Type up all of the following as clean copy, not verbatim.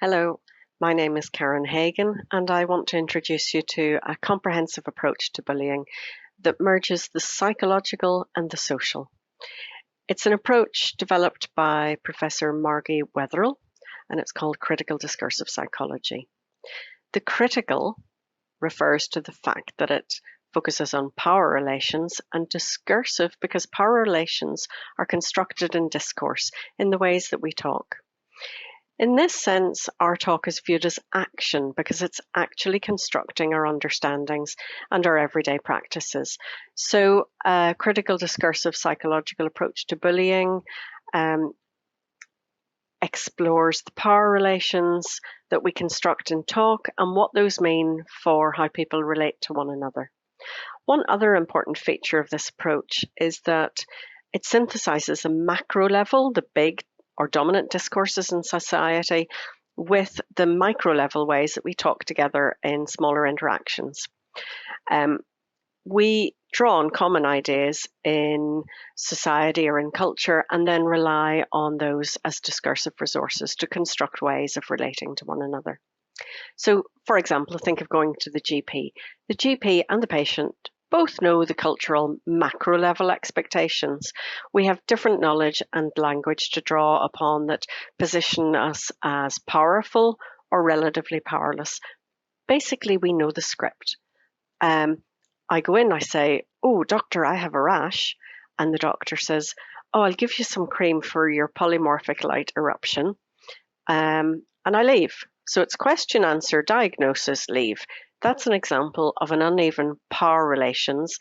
Hello, my name is Karen Hagan, and I want to introduce you to a comprehensive approach to bullying that merges the psychological and the social. It's an approach developed by Professor Margie Wetherill, and it's called critical discursive psychology. The critical refers to the fact that it focuses on power relations, and discursive because power relations are constructed in discourse in the ways that we talk. In this sense, our talk is viewed as action because it's actually constructing our understandings and our everyday practices. So, a critical discursive psychological approach to bullying explores the power relations that we construct in talk and what those mean for how people relate to one another. One other important feature of this approach is that it synthesizes a macro level, the big or dominant discourses in society, with the micro level ways that we talk together in smaller interactions. We draw on common ideas in society or in culture and then rely on those as discursive resources to construct ways of relating to one another. So, for example, think of going to the GP. The GP and the patient both know the cultural macro level expectations. We have different knowledge and language to draw upon that position us as powerful or relatively powerless. Basically, we know the script. I go in, I say, "Oh, doctor, I have a rash." And the doctor says, "Oh, I'll give you some cream for your polymorphic light eruption." And I leave. So it's question, answer, diagnosis, leave. That's an example of an uneven power relations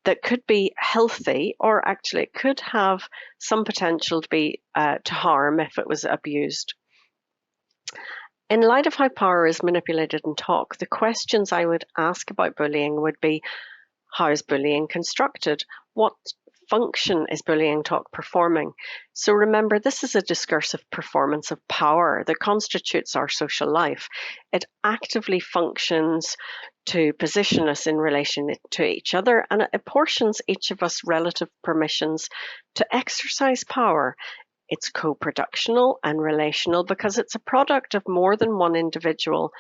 that could be healthy, or actually it could have some potential to be to harm if it was abused. In light of how power is manipulated in talk, the questions I would ask about bullying would be, how is bullying constructed? What function is bullying talk performing? So remember, this is a discursive performance of power that constitutes our social life. It actively functions to position us in relation to each other, and it apportions each of us relative permissions to exercise power. It's co-productional and relational because it's a product of more than one individual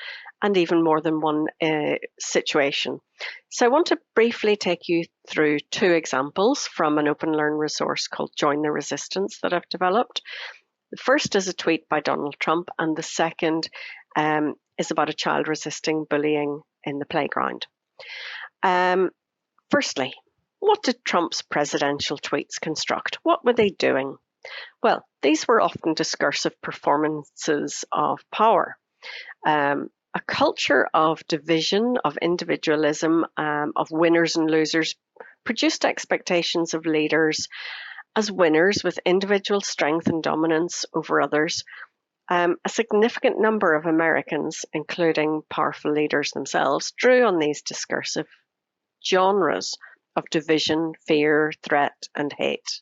and even more than one situation. So I want to briefly take you through two examples from an Open Learn resource called Join the Resistance that I've developed. The first is a tweet by Donald Trump, and the second is about a child resisting bullying in the playground. Firstly, what did Trump's presidential tweets construct? What were they doing? Well, these were often discursive performances of power. A culture of division, of individualism, of winners and losers produced expectations of leaders as winners with individual strength and dominance over others. A significant number of Americans, including powerful leaders themselves, drew on these discursive genres of division, fear, threat, and hate.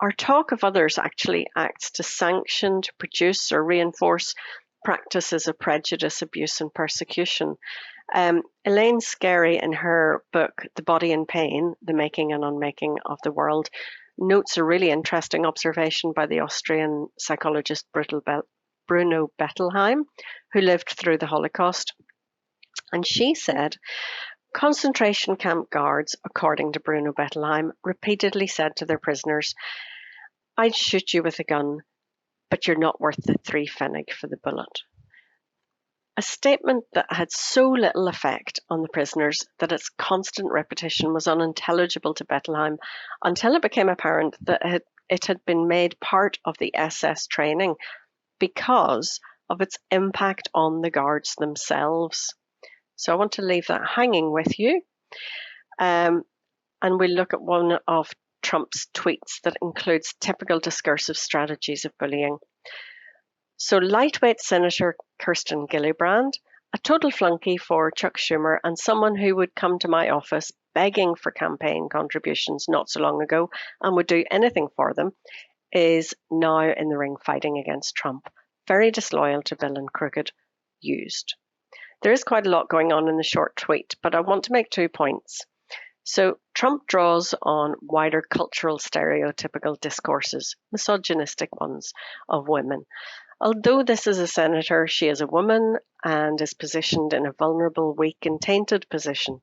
Our talk of others actually acts to sanction, to produce or reinforce practices of prejudice, abuse, and persecution. Elaine Scarry, in her book, The Body in Pain, The Making and Unmaking of the World, notes a really interesting observation by the Austrian psychologist Bruno Bettelheim, who lived through the Holocaust. And she said, concentration camp guards, according to Bruno Bettelheim, repeatedly said to their prisoners, "I'd shoot you with a gun, but you're not worth the 3 pfennig for the bullet." A statement that had so little effect on the prisoners that its constant repetition was unintelligible to Bettelheim until it became apparent that it had been made part of the SS training because of its impact on the guards themselves. So I want to leave that hanging with you. And we'll look at one of Trump's tweets that includes typical discursive strategies of bullying. So lightweight Senator Kirsten Gillibrand, a total flunky for Chuck Schumer and someone who would come to my office begging for campaign contributions not so long ago and would do anything for them, is now in the ring fighting against Trump. Very disloyal to Bill and Crooked, used. There is quite a lot going on in the short tweet, but I want to make 2 points. So Trump draws on wider cultural stereotypical discourses, misogynistic ones, of women. Although this is a senator, she is a woman and is positioned in a vulnerable, weak, and tainted position.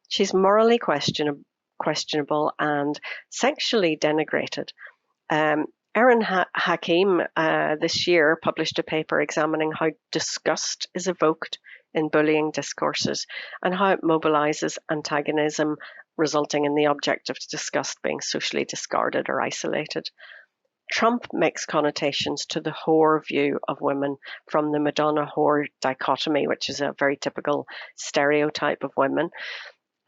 She's morally questionable and sexually denigrated. Erin Hakim this year published a paper examining how disgust is evoked in bullying discourses and how it mobilizes antagonism, resulting in the object of disgust being socially discarded or isolated. Trump makes connotations to the whore view of women from the Madonna whore dichotomy, which is a very typical stereotype of women.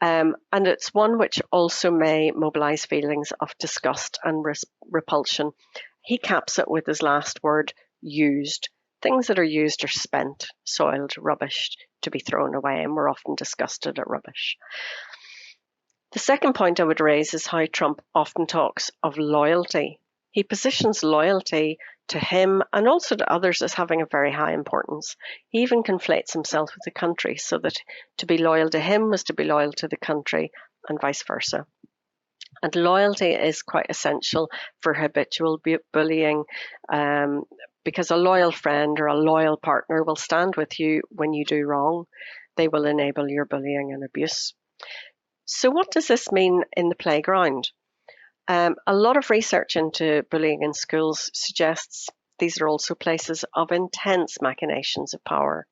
And it's one which also may mobilize feelings of disgust and repulsion. He caps it with his last word, used. Things that are used are spent, soiled, rubbish to be thrown away, and we're often disgusted at rubbish. The second point I would raise is how Trump often talks of loyalty. He positions loyalty to him and also to others as having a very high importance. He even conflates himself with the country, so that to be loyal to him was to be loyal to the country and vice versa. And loyalty is quite essential for habitual bullying, because a loyal friend or a loyal partner will stand with you when you do wrong. They will enable your bullying and abuse. So what does this mean in the playground? A lot of research into bullying in schools suggests these are also places of intense machinations of power.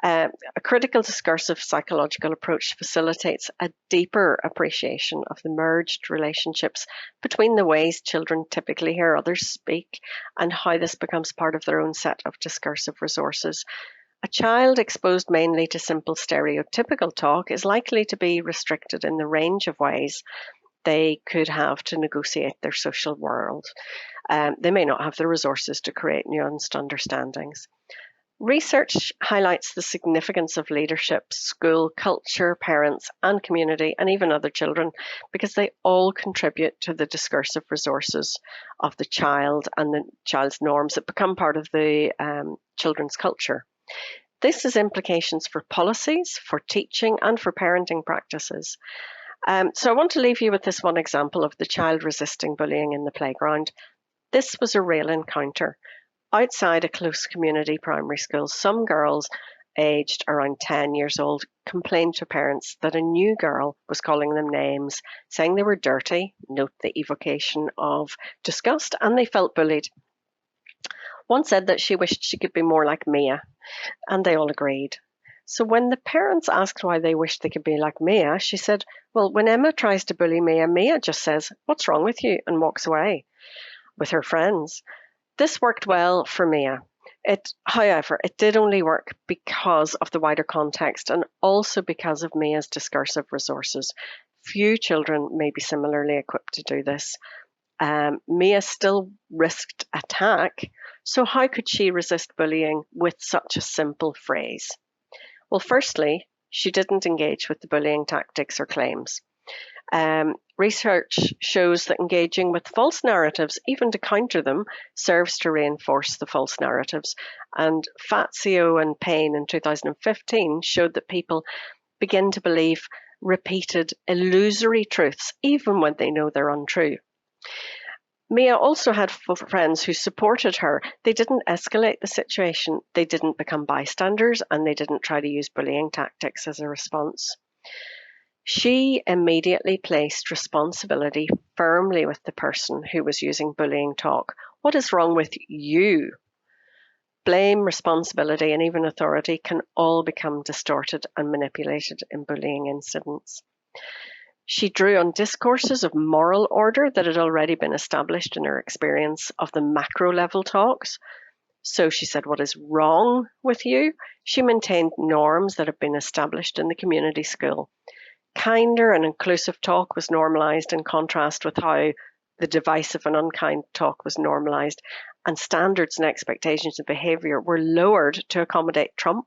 A critical discursive psychological approach facilitates a deeper appreciation of the merged relationships between the ways children typically hear others speak and how this becomes part of their own set of discursive resources. A child exposed mainly to simple stereotypical talk is likely to be restricted in the range of ways they could have to negotiate their social world. They may not have the resources to create nuanced understandings. Research highlights the significance of leadership, school, culture, parents, and community, and even other children, because they all contribute to the discursive resources of the child and the child's norms that become part of the children's culture. This has implications for policies, for teaching, and for parenting practices. So I want to leave you with this one example of the child resisting bullying in the playground. This was a real encounter. Outside a close community primary school, some girls aged around 10 years old complained to parents that a new girl was calling them names, saying they were dirty, note the evocation of disgust, and they felt bullied. One said that she wished she could be more like Mia, and they all agreed. So when the parents asked why they wished they could be like Mia, she said, well, when Emma tries to bully Mia, Mia just says, "What's wrong with you?" and walks away with her friends. This worked well for Mia. However, it did only work because of the wider context and also because of Mia's discursive resources. Few children may be similarly equipped to do this. Mia still risked attack, so how could she resist bullying with such a simple phrase? Well, firstly, she didn't engage with the bullying tactics or claims. Research shows that engaging with false narratives, even to counter them, serves to reinforce the false narratives. And Fazio and Payne in 2015 showed that people begin to believe repeated illusory truths, even when they know they're untrue. Mia also had friends who supported her. They didn't escalate the situation, they didn't become bystanders, and they didn't try to use bullying tactics as a response. She immediately placed responsibility firmly with the person who was using bullying talk. What is wrong with you? Blame, responsibility, and even authority can all become distorted and manipulated in bullying incidents. She drew on discourses of moral order that had already been established in her experience of the macro level talks. So she said, what is wrong with you? She maintained norms that had been established in the community school. Kinder and inclusive talk was normalized in contrast with how the divisive and unkind talk was normalized, and standards and expectations of behavior were lowered to accommodate Trump.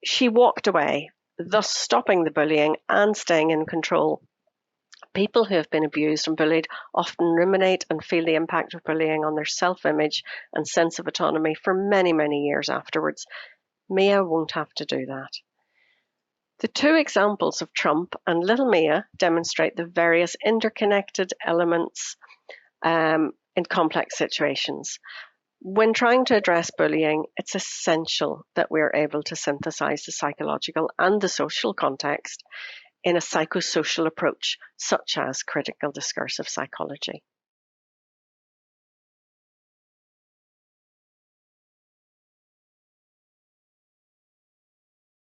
She walked away, thus stopping the bullying and staying in control. People who have been abused and bullied often ruminate and feel the impact of bullying on their self-image and sense of autonomy for many, many years afterwards. Mia won't have to do that. The two examples of Trump and little Mia demonstrate the various interconnected elements in complex situations. When trying to address bullying, it's essential that we're able to synthesize the psychological and the social context in a psychosocial approach, such as critical discursive psychology.